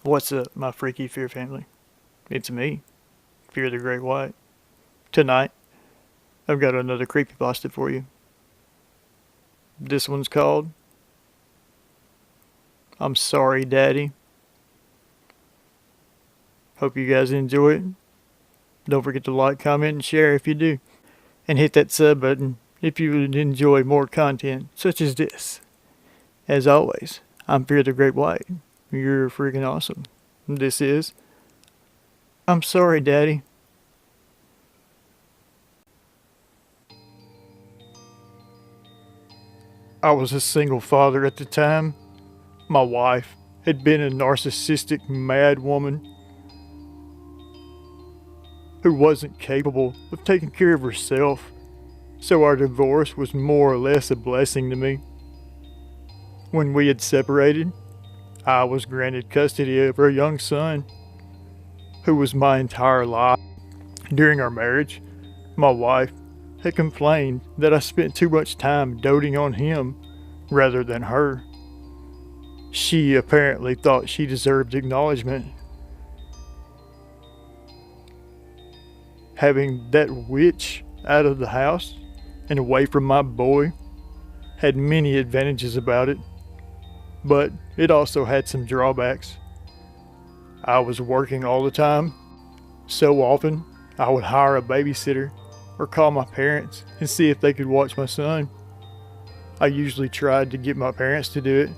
What's up, my freaky fear family? It's me, Fear the GreatWhite. Tonight, I've got another creepypasta for you. This one's called I'm Sorry, Daddy. Hope you guys enjoy it. Don't forget to like, comment, and share if you do. And hit that sub button if you would enjoy more content such as this. As always, I'm Fear the GreatWhite. You're freaking awesome. This is I'm Sorry, Daddy. I was a single father at the time. My wife had been a narcissistic mad woman who wasn't capable of taking care of herself, so our divorce was more or less a blessing to me. When we had separated, I was granted custody of our young son, who was my entire life. During our marriage, my wife had complained that I spent too much time doting on him rather than her. She apparently thought she deserved acknowledgement. Having that witch out of the house and away from my boy had many advantages about it, but it also had some drawbacks. I was working all the time, so often I would hire a babysitter or call my parents and see if they could watch my son. I usually tried to get my parents to do it,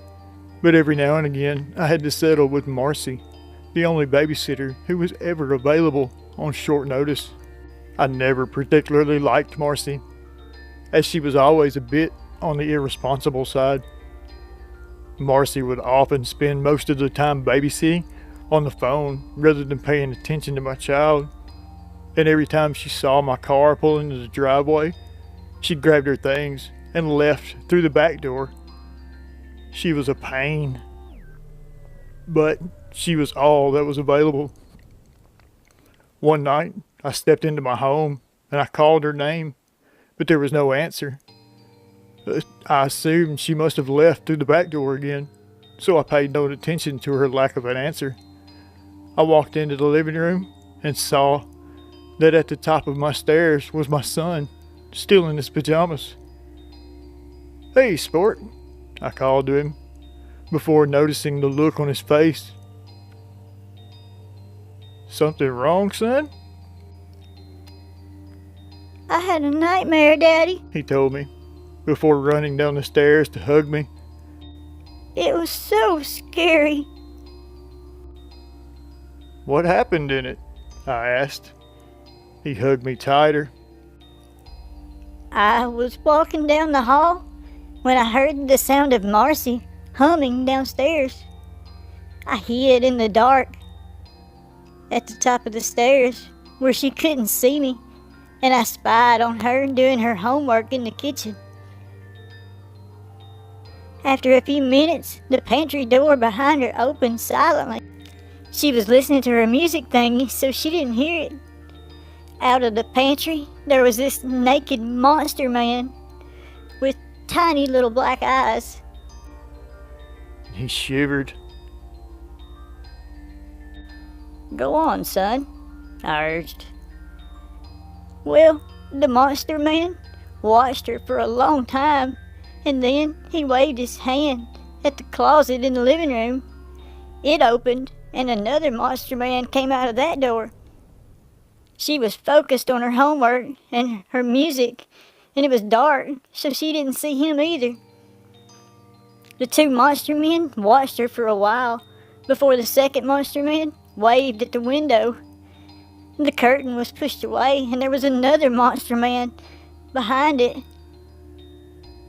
but every now and again I had to settle with Marcy, the only babysitter who was ever available on short notice. I never particularly liked Marcy, as she was always a bit on the irresponsible side. Marcy would often spend most of the time babysitting on the phone rather than paying attention to my child, and every time she saw my car pull into the driveway, she grabbed her things and left through the back door. She was a pain, but she was all that was available. One night, I stepped into my home and I called her name, but there was no answer. I assumed she must have left through the back door again, so I paid no attention to her lack of an answer. I walked into the living room and saw that at the top of my stairs was my son, still in his pajamas. "Hey, sport," I called to him, before noticing the look on his face. "Something wrong, son?" I had a nightmare, Daddy. he told me, before running down the stairs to hug me. It was so scary. "What happened in it?" I asked. He hugged me tighter. I was walking down the hall when I heard the sound of Marcy humming downstairs. I hid in the dark at the top of the stairs where she couldn't see me, and I spied on her doing her homework in the kitchen. After a few minutes, the pantry door behind her opened silently. She was listening to her music thingy, so she didn't hear it. Out of the pantry, there was this naked monster man with tiny little black eyes. He shivered. "Go on, son," I urged. Well, the monster man watched her for a long time, and then he waved his hand at the closet in the living room. It opened, and another monster man came out of that door. She was focused on her homework and her music, and it was dark, so she didn't see him either. The two monster men watched her for a while before the second monster man waved at the window. The curtain was pushed away, and there was another monster man behind it.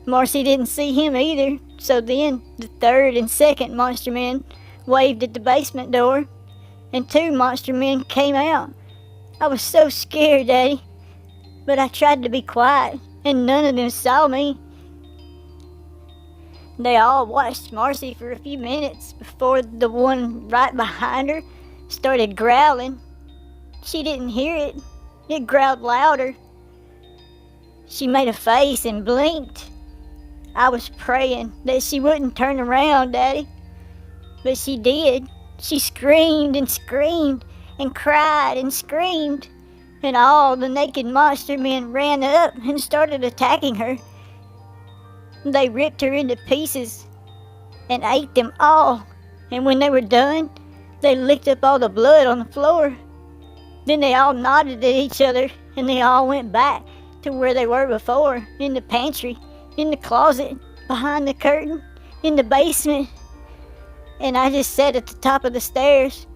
Marcy didn't see him either, so then the third and second monster man waved at the basement door, and two monster men came out. I was so scared, Daddy, but I tried to be quiet, and none of them saw me. They all watched Marcy for a few minutes before the one right behind her started growling. She didn't hear it. It growled louder. She made a face and blinked. I was praying that she wouldn't turn around, Daddy. But she did. She screamed and screamed and cried and screamed, and all the naked monster men ran up and started attacking her. They ripped her into pieces and ate them all, and when they were done, they licked up all the blood on the floor. Then they all nodded at each other, and they all went back to where they were before, in the pantry, in the closet, behind the curtain, in the basement. And I just sat at the top of the stairs.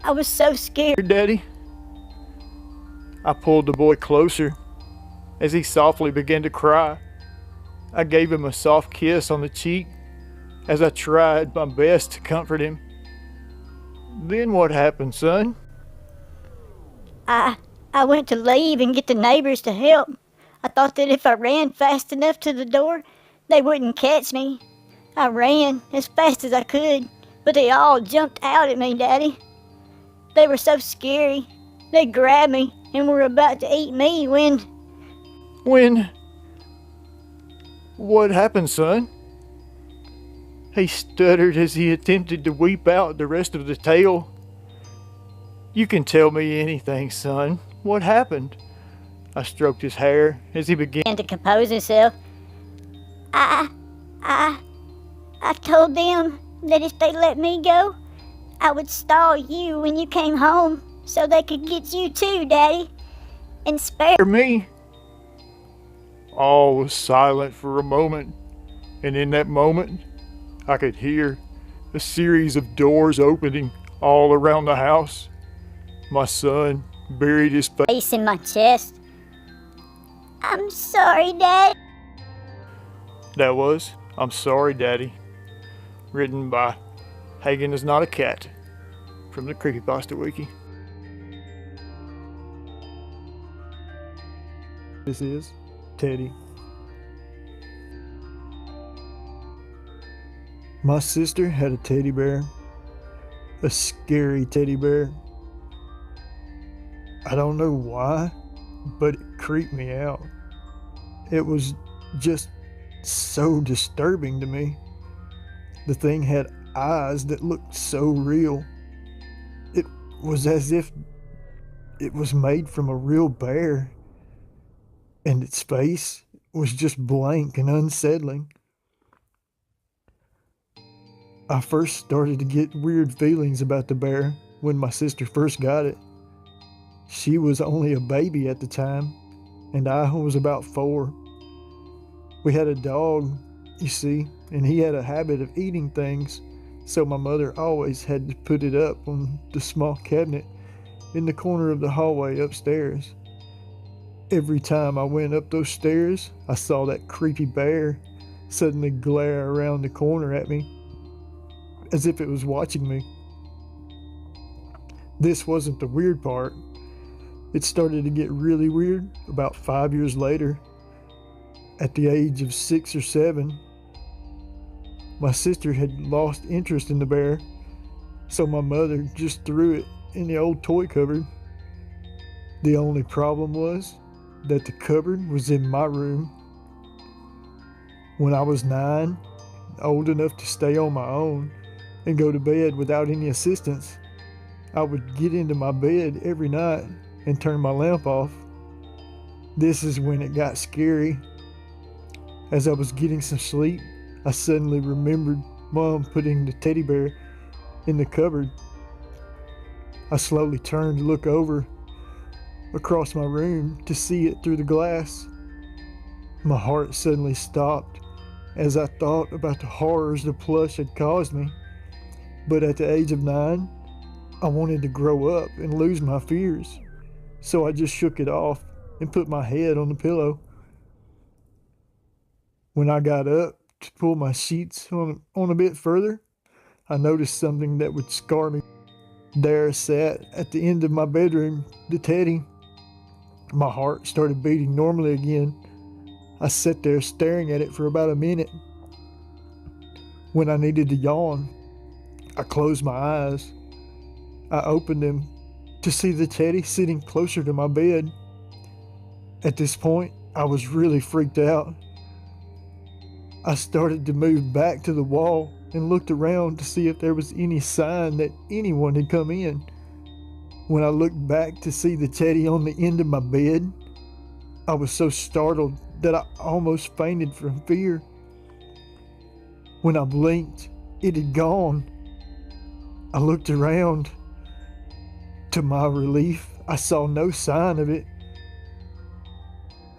I was so scared. Daddy? I pulled the boy closer as he softly began to cry. I gave him a soft kiss on the cheek as I tried my best to comfort him. Then what happened, son? I went to leave and get the neighbors to help. I thought that if I ran fast enough to the door, they wouldn't catch me. I ran as fast as I could, but they all jumped out at me, Daddy. They were so scary. They grabbed me and were about to eat me when... What happened, son? He stuttered as he attempted to weep out the rest of the tale. You can tell me anything, son. What happened? I stroked his hair as he began to compose himself. I told them that if they let me go, I would stall you when you came home so they could get you too, Daddy, and spare me. All was silent for a moment, and in that moment, I could hear a series of doors opening all around the house. My son buried his face in my chest. I'm sorry, Dad. That was I'm Sorry, Daddy, written by Hagen is Not a Cat, from the Creepypasta Wiki. This is Teddy. My sister had a teddy bear, a scary teddy bear. I don't know why, but it creeped me out. It was just so disturbing to me. The thing had eyes that looked so real. It was as if it was made from a real bear, and its face was just blank and unsettling. I first started to get weird feelings about the bear when my sister first got it. She was only a baby at the time, and I was about 4. We had a dog, you see, and he had a habit of eating things, so my mother always had to put it up on the small cabinet in the corner of the hallway upstairs. Every time I went up those stairs, I saw that creepy bear suddenly glare around the corner at me, as if it was watching me. This wasn't the weird part. It started to get really weird about 5 years later. At the age of 6 or 7, my sister had lost interest in the bear, so my mother just threw it in the old toy cupboard. The only problem was that the cupboard was in my room. When I was 9, old enough to stay on my own and go to bed without any assistance, I would get into my bed every night and turn my lamp off. This is when it got scary. As I was getting some sleep, I suddenly remembered Mom putting the teddy bear in the cupboard. I slowly turned to look over across my room to see it through the glass. My heart suddenly stopped as I thought about the horrors the plush had caused me. But at the age of 9, I wanted to grow up and lose my fears, so I just shook it off and put my head on the pillow. When I got up to pull my sheets on a bit further, I noticed something that would scar me. There sat at the end of my bedroom the teddy. My heart started beating normally again. I sat there staring at it for about a minute. When I needed to yawn, I closed my eyes. I opened them to see the teddy sitting closer to my bed. At this point, I was really freaked out. I started to move back to the wall and looked around to see if there was any sign that anyone had come in. When I looked back to see the teddy on the end of my bed, I was so startled that I almost fainted from fear. When I blinked, it had gone. I looked around. To my relief, I saw no sign of it.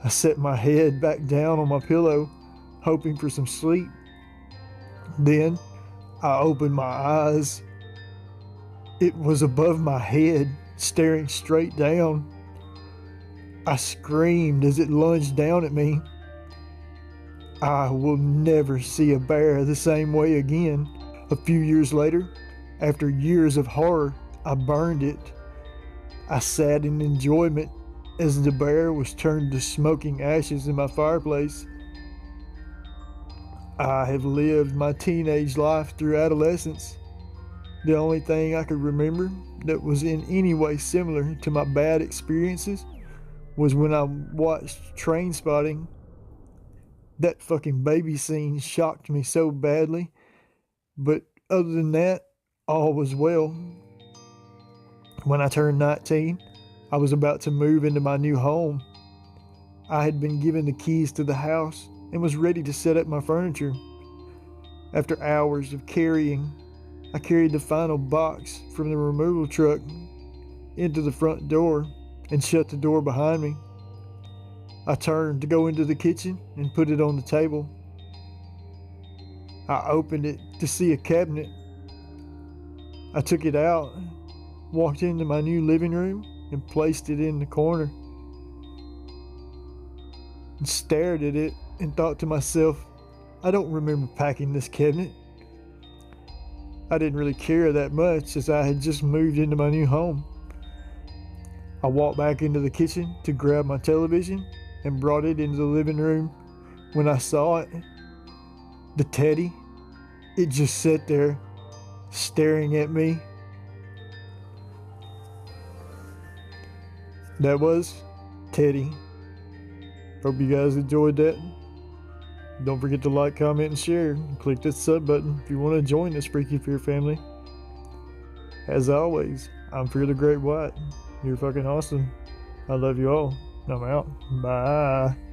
I set my head back down on my pillow, hoping for some sleep. Then I opened my eyes. It was above my head, staring straight down. I screamed as it lunged down at me. I will never see a bear the same way again. A few years later, after years of horror, I burned it. I sat in enjoyment as the bear was turned to smoking ashes in my fireplace. I have lived my teenage life through adolescence. The only thing I could remember that was in any way similar to my bad experiences was when I watched Trainspotting. That fucking baby scene shocked me so badly, but other than that, all was well. When I turned 19, I was about to move into my new home. I had been given the keys to the house and was ready to set up my furniture. After hours of carrying, I carried the final box from the removal truck into the front door and shut the door behind me. I turned to go into the kitchen and put it on the table. I opened it to see a cabinet. I took it out, walked into my new living room, and placed it in the corner. And stared at it and thought to myself, I don't remember packing this cabinet. I didn't really care that much as I had just moved into my new home. I walked back into the kitchen to grab my television and brought it into the living room. When I saw it, the teddy, it just sat there staring at me. That was Teddy. Hope you guys enjoyed that. Don't forget to like, comment, and share. Click that sub button if you want to join this Freaky Fear family. As always, I'm Fear the GreatWhite. You're fucking awesome. I love you all. I'm out. Bye.